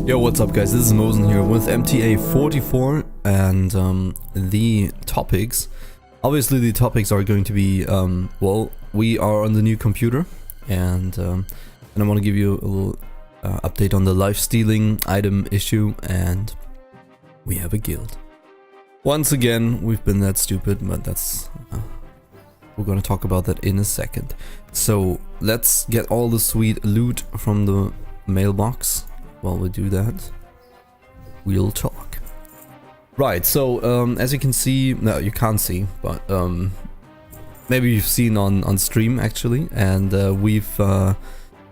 Yo, what's up guys, this is Mosen here with MTA 44 and the topics. Obviously the topics are going to be, well, we are on the new computer and I want to give you a little update on the life stealing item issue, and we have a guild. Once again, we've been that stupid, but that's... we're gonna talk about that in a second. So let's get all the sweet loot from the mailbox. While we do that, we'll talk. Right, so as you can see, no, you can't see, but maybe you've seen on stream actually, and we've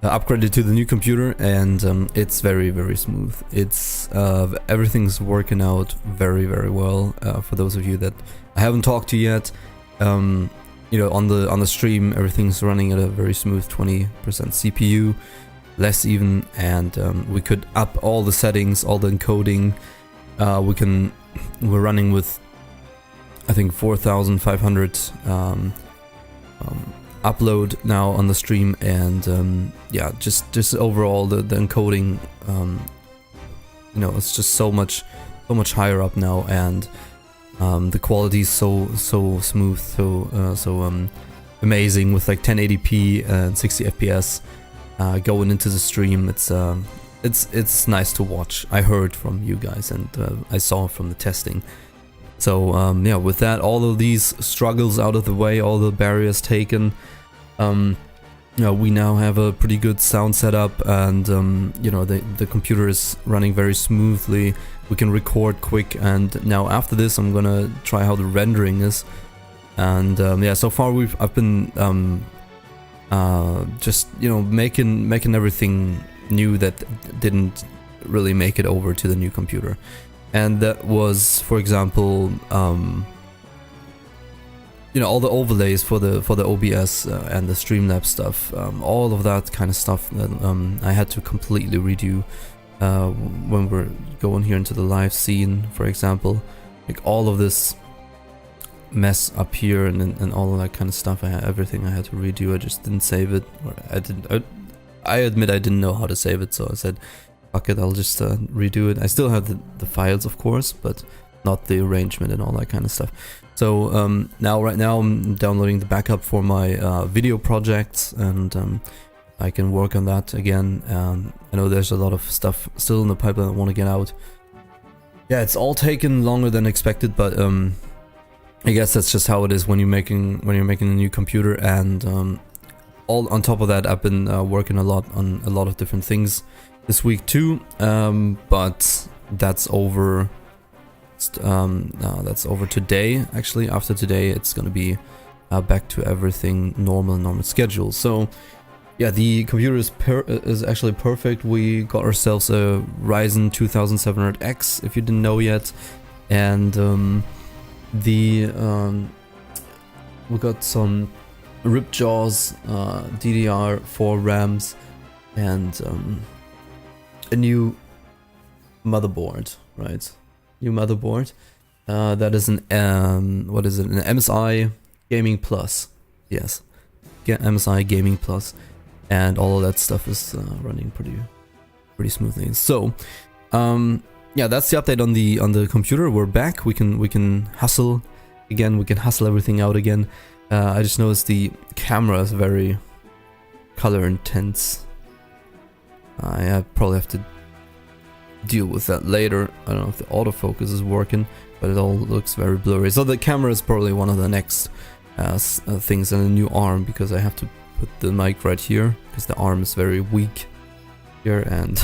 upgraded to the new computer, and it's very smooth. It's everything's working out very well. For those of you that I haven't talked to yet, you know, on the stream, everything's running at a very smooth 20% CPU. Less even, and we could up all the settings, all the encoding. We're running with, I think, 4,500 upload now on the stream, and yeah, just overall the encoding, you know, it's just so much higher up now, and the quality is so smooth, so amazing, with like 1080p and 60 FPS. Going into the stream, it's nice to watch. I heard from you guys, and I saw from the testing. So yeah, with that, all of these struggles out of the way, all the barriers taken, you know, we now have a pretty good sound setup, and you know, the computer is running very smoothly. We can record quick, and now after this, I'm gonna try how the rendering is. And yeah, so far I've been just, you know, making everything new that didn't really make it over to the new computer. And that was, for example, you know, all the overlays for the OBS and the Streamlabs stuff, all of that kind of stuff that I had to completely redo when we're going here into the live scene, for example. Like all of this mess up here and all of that kind of stuff, everything I had to redo. I just didn't save it, or I admit I didn't know how to save it, so I said fuck it, I'll just redo it. I still have the files, of course, but not the arrangement and all that kind of stuff. So right now I'm downloading the backup for my video projects, and I can work on that again. I know there's a lot of stuff still in the pipeline I want to get out. Yeah, it's all taken longer than expected, but I guess that's just how it is when you're making a new computer. And all on top of that, I've been working a lot on a lot of different things this week too. But that's over. That's over today. Actually, after today, it's gonna be back to everything normal schedule. So yeah, the computer is actually perfect. We got ourselves a Ryzen 2700X, if you didn't know yet, and we got some Ripjaws, DDR4 RAMs, and a new motherboard, right? New motherboard. That is an what is it? An MSI Gaming Plus. Yes, MSI Gaming Plus, and all of that stuff is running pretty smoothly. So yeah, that's the update on the computer. We're back. We can hustle again. We can hustle everything out again. I just noticed the camera is very color intense. I probably have to deal with that later. I don't know if the autofocus is working, but it all looks very blurry. So the camera is probably one of the next things in a new arm, because I have to put the mic right here because the arm is very weak here, and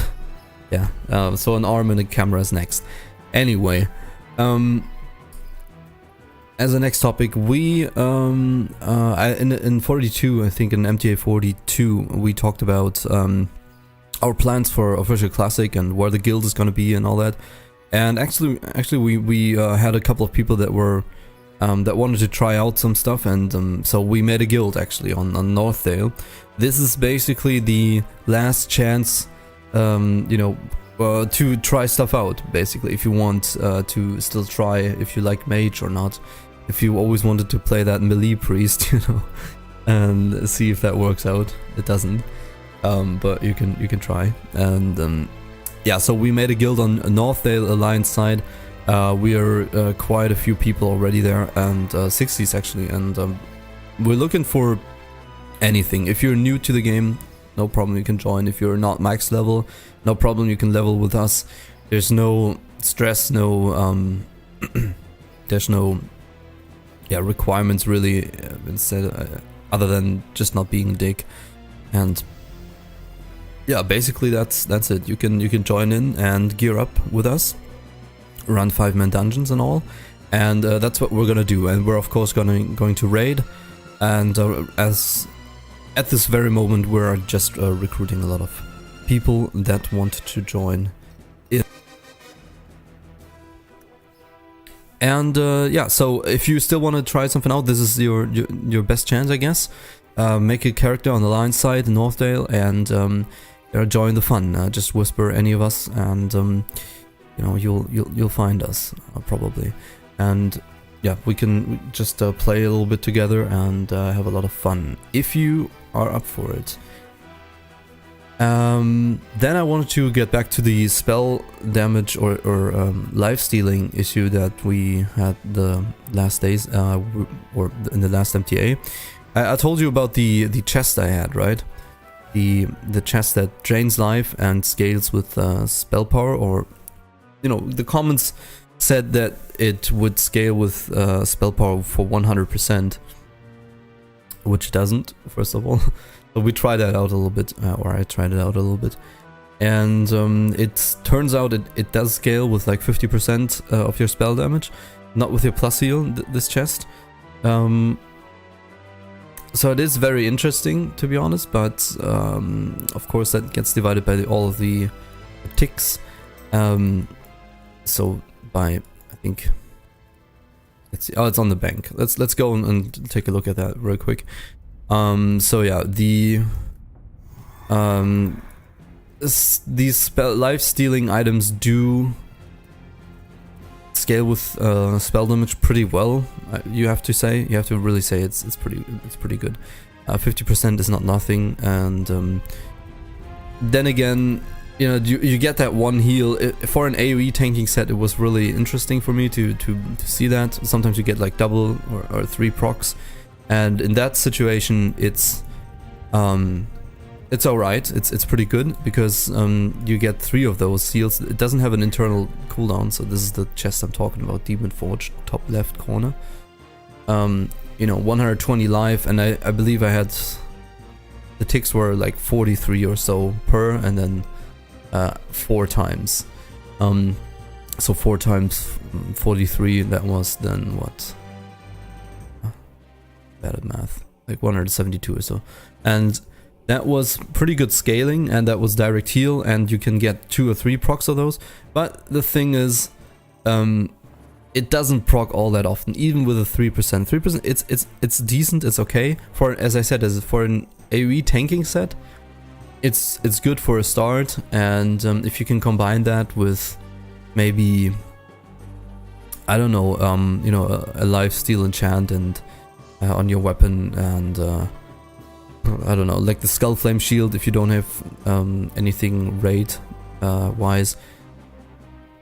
yeah, so an arm and a camera is next. Anyway, as a next topic, we in 42, I think in MTA 42, we talked about our plans for Official Classic and where the guild is going to be and all that. And actually we had a couple of people that were that wanted to try out some stuff, and so we made a guild actually on Northdale. This is basically the last chance, you know, to try stuff out, basically, if you want to still try if you like mage or not, if you always wanted to play that melee priest, you know, and see if that works out. It doesn't, but you can try. And yeah, so we made a guild on Northdale Alliance side. We are quite a few people already there, and 60s actually, and we're looking for anything. If you're new to the game, no problem, you can join. If you're not max level, no problem, you can level with us. There's no stress, no there's no requirements really, instead other than just not being a dick. And yeah, basically that's it. You can join in and gear up with us, run 5-man dungeons and all, and that's what we're gonna do. And we're of course going to raid, and as at this very moment we're just recruiting a lot of people that want to join in. And yeah, so if you still want to try something out, this is your best chance, I guess. Make a character on the line side, Northdale, and join the fun. Just whisper any of us, and you know, you'll find us probably. And yeah, we can just play a little bit together and have a lot of fun if you are up for it. Then I wanted to get back to the spell damage or life stealing issue that we had the last days, or in the last MTA. I told you about the chest I had, right? The chest that drains life and scales with spell power, or you know, the comments said that it would scale with spell power for 100%, which it doesn't, first of all. So we tried that out a little bit, or I tried it out a little bit, and it turns out it does scale with like 50% of your spell damage, not with your plus heal, this chest. So it is very interesting, to be honest, but of course that gets divided by all of the ticks. So by, I think, let's see, oh, it's on the bank. Let's go and take a look at that real quick. So yeah, these life stealing items do scale with spell damage pretty well. You have to really say it's pretty good. 50% is not nothing, and then again, you know, you get that one heal. For an AoE tanking set, it was really interesting for me to see that. Sometimes you get like double or 3 procs. And in that situation, it's alright. It's pretty good because you get 3 of those seals. It doesn't have an internal cooldown, so this is the chest I'm talking about, Demon Forge, top left corner. You know, 120 life, and I believe I had, the ticks were like 43 or so per, and then 4 times. So 4 times 43, that was then what? Bad at math, like 172 or so, and that was pretty good scaling, and that was direct heal, and you can get 2 or 3 procs of those. But the thing is, it doesn't proc all that often, even with a 3%. It's decent, it's okay for, as I said, as for an AoE tanking set. It's good for a start, and if you can combine that with maybe, I don't know, you know, a lifesteal enchant and on your weapon, and I don't know, like the Skull Flame Shield, if you don't have anything raid wise,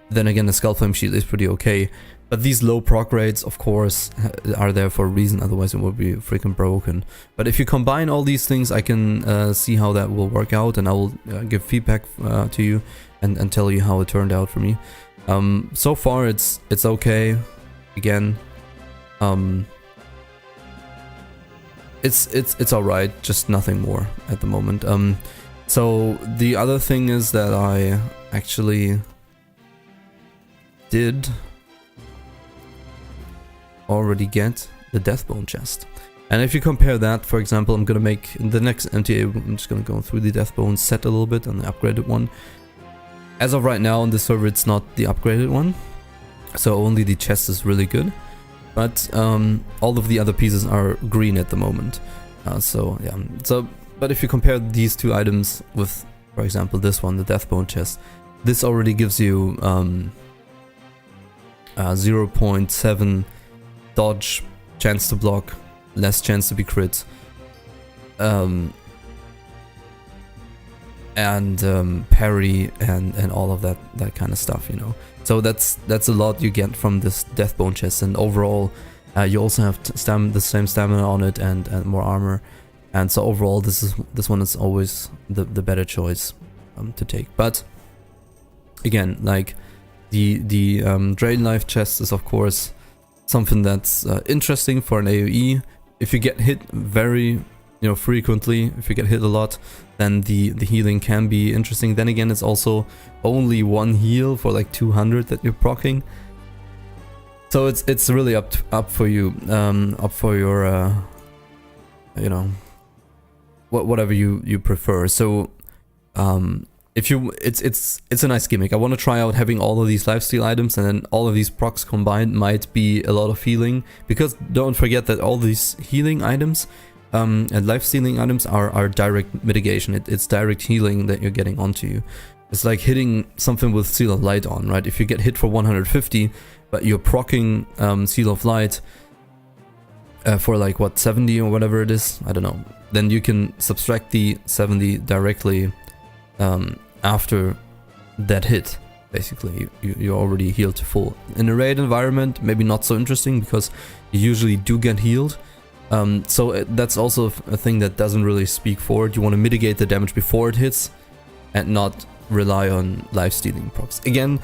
then again the Skull Flame Shield is pretty okay. But these low proc rates, of course, are there for a reason, otherwise it would be freaking broken. But if you combine all these things, I can see how that will work out, and I will give feedback to you and tell you how it turned out for me. So far it's okay. Again, it's alright, just nothing more at the moment. So the other thing is that I actually did already get the Deathbone chest. And if you compare that, for example, I'm gonna make in the next MTA, I'm just gonna go through the Deathbone set a little bit and the upgraded one. As of right now on the server, it's not the upgraded one, so only the chest is really good. But all of the other pieces are green at the moment. So yeah. But if you compare these 2 items with, for example, this one, the Deathbone chest, this already gives you 0.7 dodge, chance to block, less chance to be crit. parry and all of that kind of stuff, you know. So that's a lot you get from this death bone chest, and overall you also have the same stamina on it and more armor, and so overall this one is always the better choice to take. But again, like the Drain Life chest is of course something that's interesting for an AoE. If you get hit very frequently, if you get hit a lot, then the healing can be interesting. Then again, it's also only one heal for like 200 that you're proccing. So it's really up for you, up for your whatever you prefer. So if you it's a nice gimmick. I want to try out having all of these lifesteal items, and then all of these procs combined might be a lot of healing, because don't forget that all these healing items and life-stealing items are direct mitigation. It's direct healing that you're getting onto you. It's like hitting something with Seal of Light on, right? If you get hit for 150, but you're proccing Seal of Light for like what, 70 or whatever it is, I don't know, then you can subtract the 70 directly after that hit. Basically, you're already healed to full. In a raid environment, maybe not so interesting, because you usually do get healed. So that's also a thing that doesn't really speak for it. You want to mitigate the damage before it hits and not rely on life-stealing procs. Again,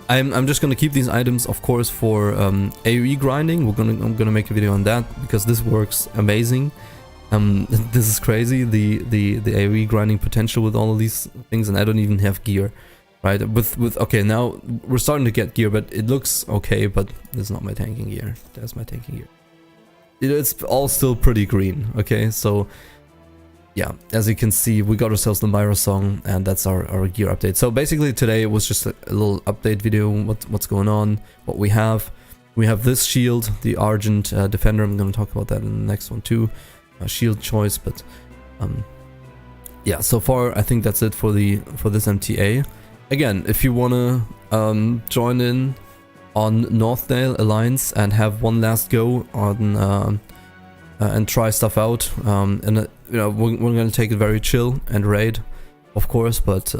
I'm just gonna keep these items, of course, for AoE grinding. I'm gonna make a video on that, because this works amazing. This is crazy, the AoE grinding potential with all of these things, and I don't even have gear, right? Okay, now we're starting to get gear, but it looks okay, but it's not my tanking gear. There's my tanking gear. It's all still pretty green, okay? So yeah, as you can see, we got ourselves the Myra song, and that's our gear update. So basically today was just a little update video, what's going on, what we have. We have this shield, the Argent Defender. I'm going to talk about that in the next one too. Shield choice, but yeah, so far I think that's it for this MTA. Again, if you want to join in on Northdale Alliance and have one last go on and try stuff out, and we're gonna take it very chill and raid, of course, but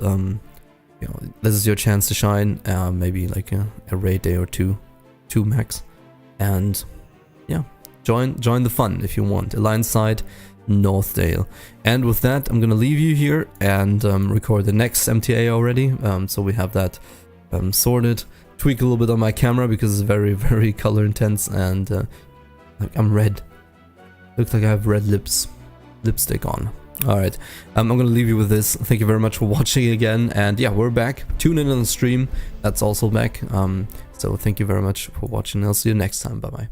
this is your chance to shine. Maybe like a raid day or two max, and yeah, join the fun if you want. Alliance side, Northdale. And with that, I'm gonna leave you here and record the next MTA already, so we have that sorted. Tweak a little bit on my camera because it's very, very color intense, and like I'm red. Looks like I have red lipstick on. Alright, I'm gonna leave you with this. Thank you very much for watching again, and yeah, we're back. Tune in on the stream, that's also back. So thank you very much for watching. I'll see you next time. Bye bye.